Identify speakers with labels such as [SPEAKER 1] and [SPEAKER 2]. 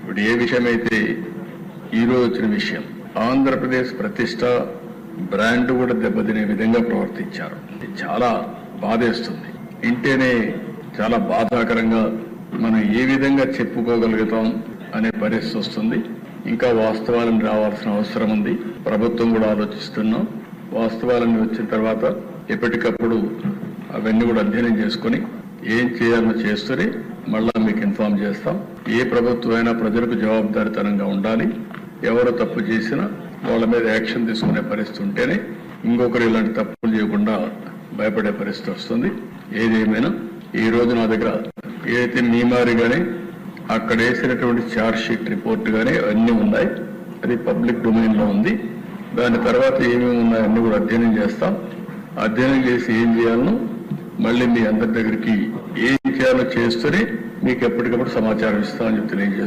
[SPEAKER 1] ఇప్పుడు ఏ విషయమైతే ఈరోజు వచ్చిన విషయం, ఆంధ్రప్రదేశ్ ప్రతిష్ట బ్రాండ్ కూడా దెబ్బతినే విధంగా ప్రవర్తించారు. ఇది చాలా బాధేస్తుంది. ఇంటేనే చాలా బాధాకరంగా మనం ఏ విధంగా చెప్పుకోగలుగుతాం అనే పరిస్థితి వస్తుంది. ఇంకా వాస్తవాలను రావాల్సిన అవసరం ఉంది. ప్రభుత్వం కూడా ఆలోచిస్తున్నాం. వాస్తవాలన్నీ వచ్చిన తర్వాత ఎప్పటికప్పుడు అవన్నీ కూడా అధ్యయనం చేసుకుని ఏం చేయాలో చేస్తూనే మళ్ళా మీకు ఇన్ఫార్మ్ చేస్తాం. ఏ ప్రభుత్వం అయినా ప్రజలకు జవాబుదారీతనంగా ఉండాలి. ఎవరు తప్పు చేసినా వాళ్ళ మీద యాక్షన్ తీసుకునే పరిస్థితి ఉంటేనే ఇంకొకరు ఇలాంటి తప్పులు చేయకుండా భయపడే పరిస్థితి వస్తుంది. ఏదేమైనా ఈ రోజు నా దగ్గర ఏదైతే మీమారి కానీ అక్కడ వేసినటువంటి ఛార్జ్ షీట్ రిపోర్ట్ కానీ అన్నీ ఉన్నాయి. అది పబ్లిక్ డొమైన్ లో ఉంది. దాని తర్వాత ఏమేమి ఉన్నాయో అన్ని కూడా అధ్యయనం చేస్తాం. అధ్యయనం చేసి ఏం చేయాలనో మళ్ళీ మీ అందరి దగ్గరికి ఏం చేయాలో చేస్తూనే మీకు ఎప్పటికప్పుడు సమాచారం ఇస్తామని చెప్పి తెలియజేస్తాం.